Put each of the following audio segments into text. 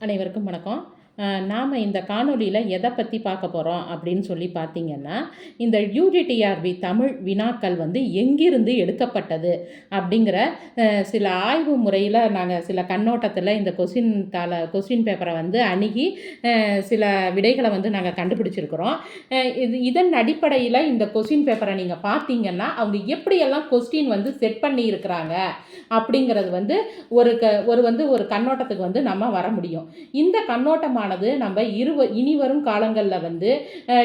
அனைவருக்கும் வணக்கம். நாம் இந்த காணொளியில் எதை பற்றி பார்க்க போகிறோம் அப்படின்னு சொல்லி பார்த்தீங்கன்னா, இந்த யூஜிடிஆர்பி தமிழ் வினாக்கள் வந்து எங்கிருந்து எடுக்கப்பட்டது அப்படிங்கிற சில ஆய்வு முறையில் நாங்கள் சில கண்ணோட்டத்தில் இந்த கொஸ்டின் பேப்பரை வந்து அணுகி சில விடைகளை வந்து நாங்கள் கண்டுபிடிச்சிருக்கிறோம். இதன் அடிப்படையில் இந்த கொஸ்டின் பேப்பரை நீங்கள் பார்த்தீங்கன்னா, அவங்க எப்படியெல்லாம் கொஸ்டின் வந்து செட் பண்ணியிருக்கிறாங்க அப்படிங்கிறது வந்து ஒரு கண்ணோட்டத்துக்கு வந்து நம்ம வர முடியும். இந்த கண்ணோட்டமானது நம்ம இனி வரும் காலங்களில் வந்து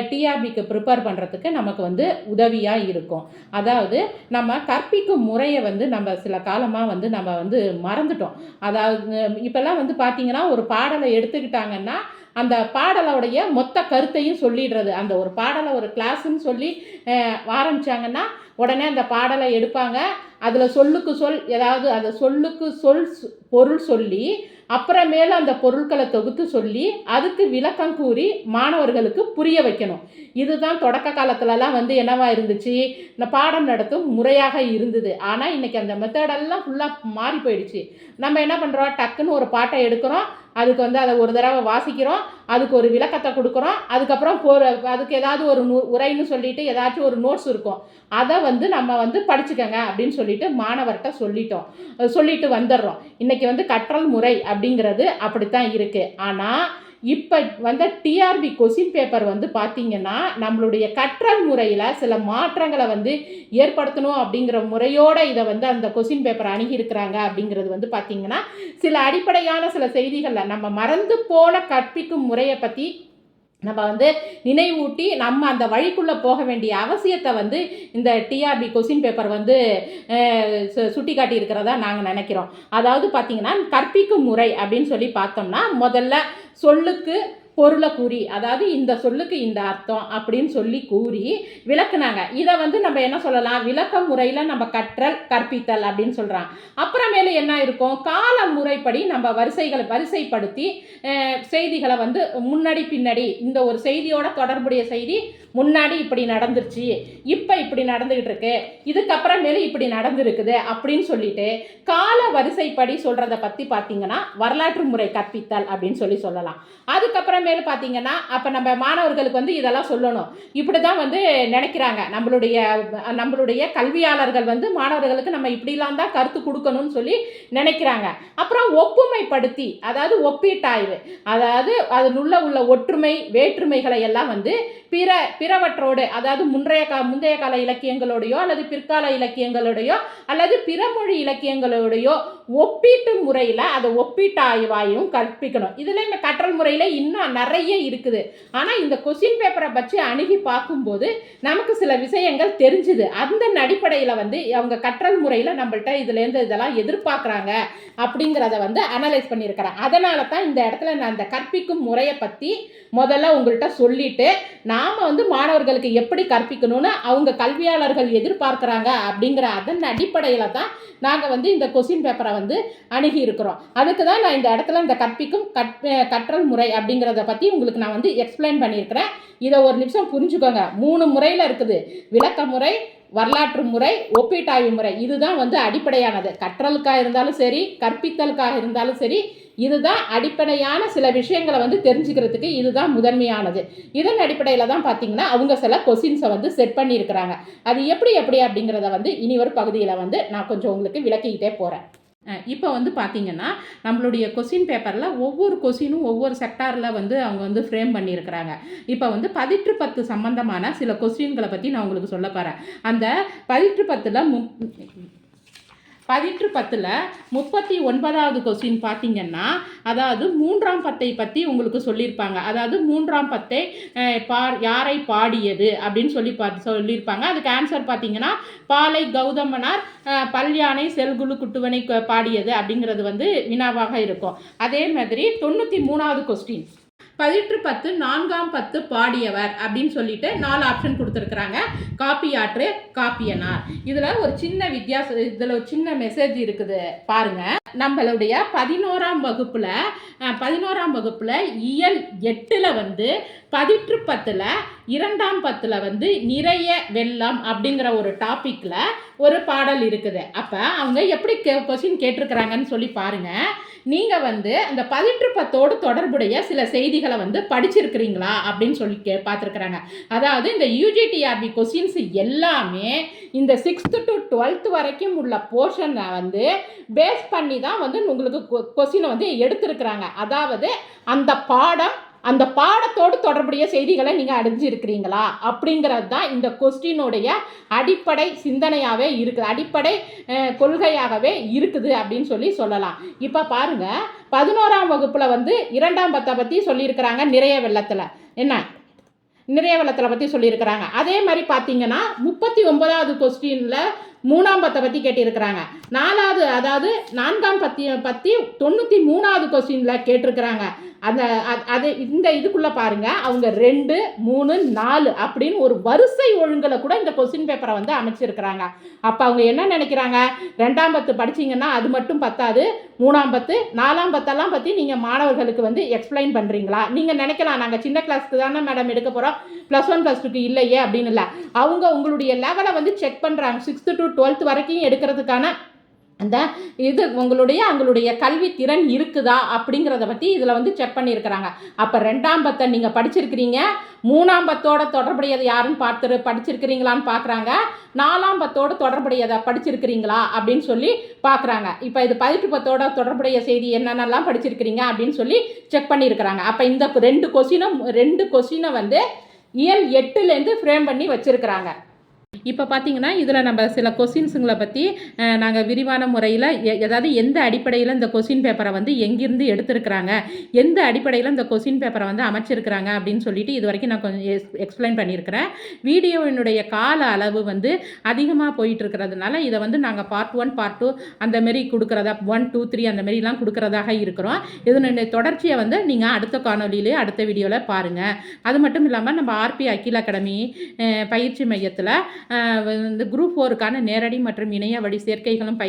டிஆர்பிக்கு ப்ரிப்பேர் பண்ணுறதுக்கு நமக்கு வந்து உதவியாக இருக்கும். அதாவது நம்ம கற்பிக்கும் முறையை வந்து நம்ம சில காலமாக வந்து நம்ம வந்து மறந்துட்டோம். அதாவது இப்போல்லாம் வந்து பார்த்திங்கன்னா, ஒரு பாடலை எடுத்துக்கிட்டாங்கன்னா அந்த பாடலோடைய மொத்த கருத்தையும் சொல்லிடுறது. அந்த ஒரு பாடலை ஒரு கிளாஸுன்னு சொல்லி ஆரம்பித்தாங்கன்னா உடனே அந்த பாடலை எடுப்பாங்க. அதில் சொல்லுக்கு சொல் ஏதாவது அந்த சொல்லுக்கு சொல் பொருள் சொல்லி அப்புறமேல அந்த பொருட்களை தொகுத்து சொல்லி அதுக்கு விளக்கம் கூறி மாணவர்களுக்கு புரிய வைக்கணும். இதுதான் தொடக்க காலத்துலலாம் வந்து என்னவா இருந்துச்சு, இந்த பாடம் நடத்தும் முறையாக இருந்தது. ஆனால் இன்றைக்கி அந்த மெத்தடெல்லாம் ஃபுல்லாக மாறி போயிடுச்சு. நம்ம என்ன பண்ணுறோம், டக்குன்னு ஒரு பாட்டை எடுக்கிறோம், அதுக்கு வந்து அதை ஒரு தடவை வாசிக்கிறோம், அதுக்கு ஒரு விளக்கத்தை கொடுக்குறோம், அதுக்கப்புறம் அதுக்கு ஏதாவது ஒரு உரைன்னு சொல்லிட்டு ஏதாச்சும் ஒரு நோட்ஸ் இருக்கும், அதை வந்து நம்ம வந்து படிச்சுக்கங்க அப்படின்னு சொல்லிட்டு மாணவர்கிட்ட சொல்லிட்டு வந்துடுறோம். இன்றைக்கி வந்து கற்றல் முறை அப்படிங்கிறது அப்படித்தான் இருக்குது. ஆனால் இப்போ வந்து டிஆர்பி கொஸ்டின் பேப்பர் வந்து பார்த்திங்கன்னா, நம்மளுடைய கற்றல் முறையில் சில மாற்றங்களை வந்து ஏற்படுத்தணும் அப்படிங்கிற முறையோடு இதை வந்து அந்த கொஸ்டின் பேப்பரை அணுகியிருக்கிறாங்க. அப்படிங்கிறது வந்து பார்த்திங்கன்னா, சில அடிப்படையான சில செய்திகளில் நம்ம மறந்து போன கற்பிக்கும் முறையை பற்றி நம்ம வந்து நினைவூட்டி நம்ம அந்த வழிக்குள்ளே போக வேண்டிய அவசியத்தை வந்து இந்த டிஆர்பி கொஸ்டின் பேப்பர் வந்து சுட்டி காட்டி இருக்கிறதா நாங்கள் நினைக்கிறோம். அதாவது பார்த்திங்கன்னா, கற்பிக்கும் முறை அப்படின்னு சொல்லி பார்த்தோம்னா, முதல்ல சொல்லுக்கு பொருளை கூறி, அதாவது இந்த சொல்லுக்கு இந்த அர்த்தம் அப்படின்னு சொல்லி கூறி விளக்குனாங்க. இதை வந்து நம்ம என்ன சொல்லலாம், விளக்க முறையில் நம்ம கற்பித்தல் அப்படின்னு சொல்கிறாங்க. அப்புறமேலே என்ன இருக்கும், கால முறைப்படி நம்ம வரிசைப்படுத்தி செய்திகளை வந்து முன்னாடி பின்னாடி, இந்த ஒரு செய்தியோட தொடர்புடைய செய்தி முன்னாடி இப்படி நடந்துருச்சு, இப்போ இப்படி நடந்துகிட்டு இருக்கு, இதுக்கப்புறமேலே இப்படி நடந்துருக்குது அப்படின்னு சொல்லிட்டு கால வரிசைப்படி சொல்கிறத பற்றி பார்த்திங்கன்னா வரலாற்று முறை கற்பித்தல் அப்படின்னு சொல்லலாம். அதுக்கப்புறமேல பார்த்தீங்கன்னா, அப்போ நம்ம மாணவர்களுக்கு வந்து இதெல்லாம் சொல்லணும், இப்படி தான் வந்து நினைக்கிறாங்க. நம்மளுடைய கல்வியாளர்கள் வந்து மாணவர்களுக்கு நம்ம இப்படிலாம் தான் கருத்து கொடுக்கணும்னு சொல்லி நினைக்கிறாங்க. அப்புறம் ஒப்புமைப்படுத்தி, அதாவது ஒப்பீட்டாய்வு, அதாவது அதில் உள்ள ஒற்றுமை வேற்றுமைகளை எல்லாம் வந்து பிறவற்றோடு, அதாவது முந்தைய கால இலக்கியங்களோடையோ அல்லது பிற்கால இலக்கியங்களோடையோ அல்லது பிறமொழி இலக்கியங்களோடையோ ஒப்பீட்டு முறையில் அதை ஒப்பீட்டாய்வாயும் கற்பிக்கணும். இதில் இந்த கற்றல் முறையில் இன்னும் நிறைய இருக்குது. ஆனால் இந்த கொஸ்டின் பேப்பரை பற்றி அணுகி பார்க்கும்போது நமக்கு சில விஷயங்கள் தெரிஞ்சுது. அந்த அடிப்படையில் வந்து அவங்க கற்றல் முறையில் நம்மள்கிட்ட இதுலேருந்து இதெல்லாம் எதிர்பார்க்குறாங்க அப்படிங்கிறத வந்து அனலைஸ் பண்ணியிருக்கிறேன். அதனால தான் இந்த இடத்துல நான் இந்த கற்பிக்கும் முறையை பற்றி முதல்ல உங்கள்கிட்ட சொல்லிட்டு, நாம் வந்து மாணவர்களுக்கு எப்படி கற்பிக்கணும்னு அவங்க கல்வியாளர்கள் எதிர்பார்க்குறாங்க அப்படிங்கிற அதன் அடிப்படையில் தான் நாங்கள் வந்து இந்த கொஸ்டின் பேப்பரை வந்து அணுகி இருக்கிறோம். அதுக்கு தான் நான் இந்த இடத்துல இந்த கற்றல் முறை அப்படிங்கிறத பற்றி உங்களுக்கு நான் வந்து எக்ஸ்பிளைன் பண்ணியிருக்கிறேன். இதை ஒரு நிமிஷம் புரிஞ்சுக்கோங்க. 3 முறையில் இருக்குது, விளக்க முறை, வரலாற்று முறை, ஒப்பீட்டாய்வு முறை. இதுதான் வந்து அடிப்படையானது. கற்றலுக்காக இருந்தாலும் சரி, கற்பித்தலுக்காக இருந்தாலும் சரி, இதுதான் அடிப்படையான சில விஷயங்களை வந்து தெரிஞ்சுக்கிறதுக்கு இதுதான் முதன்மையானது. இதன் அடிப்படையில் தான் பார்த்திங்கன்னா அவங்க சில கொஸ்டின்ஸை வந்து செட் பண்ணியிருக்கிறாங்க. அது எப்படி அப்படிங்கிறத வந்து இனி ஒரு பகுதியில் வந்து நான் கொஞ்சம் உங்களுக்கு விளக்கிக்கிட்டே போகிறேன். இப்போ வந்து பார்த்திங்கன்னா, நம்மளுடைய கொஸ்டின் பேப்பரில் ஒவ்வொரு கொஸ்டினும் ஒவ்வொரு செக்டாரில் வந்து அவங்க வந்து ஃப்ரேம் பண்ணியிருக்கிறாங்க. இப்போ வந்து 10 சம்பந்தமான சில கொஸ்டின்களை பற்றி நான் உங்களுக்கு சொல்ல போகிறேன். அந்த 10 39வது கொஸ்டின் பார்த்திங்கன்னா, அதாவது 3ஆம் பத்தை பற்றி உங்களுக்கு சொல்லியிருப்பாங்க. அதாவது 3ஆம் பத்தை யாரை பாடியது அப்படின்னு சொல்லியிருப்பாங்க. அதுக்கு ஆன்சர் பார்த்திங்கன்னா, பாலை கௌதமனார் பல்யானை செல்குழு குட்டுவனை பாடியது அப்படிங்கிறது வந்து வினாவாக இருக்கும். அதே மாதிரி 93வது கொஸ்டின் 10 4ஆம் பத்து பாடியவர் அப்படின்னு சொல்லிட்டு 4 ஆப்ஷன் கொடுத்துருக்குறாங்க. காப்பியாற்று, காப்பியனார். இதில் ஒரு சின்ன வித்தியாசம், இதில் ஒரு சின்ன மெசேஜ் இருக்குது பாருங்க. நம்மளுடைய 11ஆம் வகுப்பில் 11ஆம் வகுப்பில் இயல் 8ல் வந்து பதிற்று 10ல் 2ஆம் 10ல் வந்து நிறைய வெள்ளம் அப்படிங்கிற ஒரு டாப்பிக்கில் ஒரு பாடல் இருக்குது. அப்போ அவங்க எப்படி கொஸ்டின் கேட்டிருக்கிறாங்கன்னு சொல்லி பாருங்கள். நீங்கள் வந்து அந்த பதிற்று 10ஓடு தொடர்புடைய சில செய்திகளை வந்து படிச்சிருக்கிறீங்களா அப்படின்னு சொல்லி பார்த்துருக்குறாங்க. அதாவது இந்த யூஜிடிஆர்பி கொஸ்டின்ஸ் எல்லாமே இந்த 6th to 12th வரைக்கும் உள்ள போர்ஷனை வந்து பேஸ் பண்ணி தான் வந்து உங்களுக்கு கொஸ்டினை வந்து எடுத்திருக்கிறாங்க. அதாவது அந்த பாடத்தோடு தொடர்புடைய செய்திகளை நீங்கள் அடைஞ்சிருக்கிறீங்களா அப்படிங்கிறது தான் இந்த கொஸ்டினுடைய அடிப்படை சிந்தனையாகவே இருக்குது, அடிப்படை கொள்கையாகவே இருக்குது அப்படின்னு சொல்லலாம். இப்போ பாருங்கள், 11ஆம் வகுப்பில் வந்து 2ஆம் 10 பற்றி சொல்லியிருக்கிறாங்க. நிறைய வெள்ளத்தில் பற்றி சொல்லியிருக்கிறாங்க. அதே மாதிரி பார்த்தீங்கன்னா 39வது கொஸ்டினில் 3ஆம் 10 பற்றி கேட்டிருக்கிறாங்க. 4ஆம் பற்றி 93வது கொஸ்டினில் கேட்டிருக்கிறாங்க. அது இந்த இதுக்குள்ளே பாருங்கள், அவங்க 2, 3, 4 அப்படின்னு ஒரு வரிசை ஒழுங்கில் கூட இந்த கொஸ்டின் பேப்பரை வந்து அமைச்சிருக்கிறாங்க. அப்போ அவங்க என்ன நினைக்கிறாங்க, 2ஆம் 10 படிச்சிங்கன்னா அது மட்டும் பத்தாது, 3ஆம் 10, 4ஆம் 10 பற்றி நீங்கள் மாணவர்களுக்கு வந்து எக்ஸ்பிளைன் பண்ணுறீங்களா? நீங்கள் நினைக்கலாம், நாங்கள் சின்ன கிளாஸ்க்கு தானே மேடம் எடுக்க போகிறோம், +1 +2க்கு இல்லையே அப்படின்னு. இல்லை, அவங்க உங்களுடைய லெவலை வந்து செக் பண்ணுறாங்க. 6th to 12th வரைக்கும் எடுக்கிறதுக்கான அந்த இது அவங்களுடைய கல்வி திறன் இருக்குதா அப்படிங்கிறத பற்றி இதில் வந்து செக் பண்ணியிருக்கிறாங்க. அப்போ 2ஆம் 10 நீங்கள் படிச்சிருக்கிறீங்க, 3ஆம் 10ஓட தொடர்புடையது யாருன்னு படிச்சிருக்கிறீங்களான்னு பார்க்குறாங்க, 4ஆம் 10ஓட தொடர்புடையதை படிச்சிருக்கிறீங்களா அப்படின்னு சொல்லி பார்க்குறாங்க. இப்போ இது பதிற்று 10ஓட தொடர்புடைய செய்தி என்னென்னலாம் படிச்சிருக்கிறீங்க அப்படின்னு சொல்லி செக் பண்ணியிருக்கிறாங்க. அப்போ இந்த 2 கொஸ்டினை வந்து இயல் 8லேருந்து ஃப்ரேம் பண்ணி வச்சுருக்கிறாங்க. இப்போ பார்த்தீங்கன்னா இதில் நம்ம சில கொஸ்டின்ஸுங்களை பற்றி நாங்கள் விரிவான முறையில் அதாவது எந்த அடிப்படையில் இந்த கொஸ்டின் பேப்பரை வந்து எங்கிருந்து எடுத்திருக்கிறாங்க, எந்த அடிப்படையில் இந்த கொஸ்டின் பேப்பரை வந்து அமைச்சிருக்கிறாங்க அப்படின்னு சொல்லிட்டு இது வரைக்கும் நான் கொஞ்சம் எக்ஸ்பிளைன் பண்ணியிருக்கிறேன். வீடியோவினுடைய கால அளவு வந்து அதிகமாக போயிட்டுருக்கிறதுனால இதை வந்து நாங்கள் பார்ட் 1 பார்ட் 2 அந்தமாரி கொடுக்குறதா 1 2 3 அந்தமாரிலாம் கொடுக்குறதாக இருக்கிறோம். இதனுடைய தொடர்ச்சியை வந்து நீங்கள் அடுத்த காணொலியிலே அடுத்த வீடியோவில் பாருங்கள். அது மட்டும் இல்லாமல் நம்ம ஆர்பி அகில் அகாடமி பயிற்சி மையத்தில் இந்த குரூப் 4க்கான நேரடி மற்றும் இணைய வழி சேர்க்கைகளும்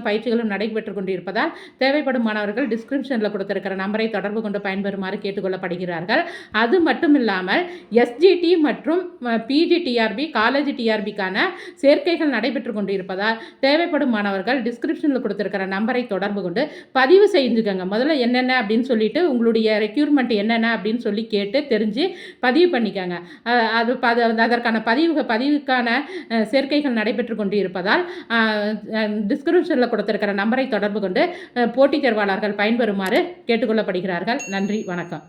பயிற்சிகளும் நடைபெற்று கொண்டிருப்பதால் தேவைப்படும் மாணவர்கள் டிஸ்கிரிப்ஷனில் கொடுத்திருக்கிற நம்பரை தொடர்பு கொண்டு பயன்பெறுமாறு கேட்டுக்கொள்ளப்படுகிறார்கள். அது மட்டும் இல்லாமல் எஸ்ஜிடி மற்றும் பிஜிடிஆர்பி காலேஜ் டிஆர்பிக்கான சேர்க்கைகள் நடைபெற்று கொண்டிருப்பதால் தேவைப்படும் மாணவர்கள் டிஸ்கிரிப்ஷனில் கொடுத்திருக்கிற நம்பரை தொடர்பு கொண்டு பதிவு செஞ்சுக்கோங்க. முதல்ல என்னென்ன அப்படின்னு சொல்லிட்டு உங்களுடைய ரெக்யூர்மெண்ட் என்னென்ன அப்படின்னு சொல்லி கேட்டு தெரிஞ்சு பதிவு பண்ணிக்கோங்க. அதற்கான பதிவுக்கான சேர்க்கைகள் நடைபெற்று கொண்டு இருப்பதால் டிஸ்கிரிப்ஷனில் கொடுத்திருக்கிற நம்பரை தொடர்பு கொண்டு போட்டித் தேர்வாளர்கள் பயன்பெறுமாறு கேட்டுக்கொள்ளப்படுகிறார்கள். நன்றி, வணக்கம்.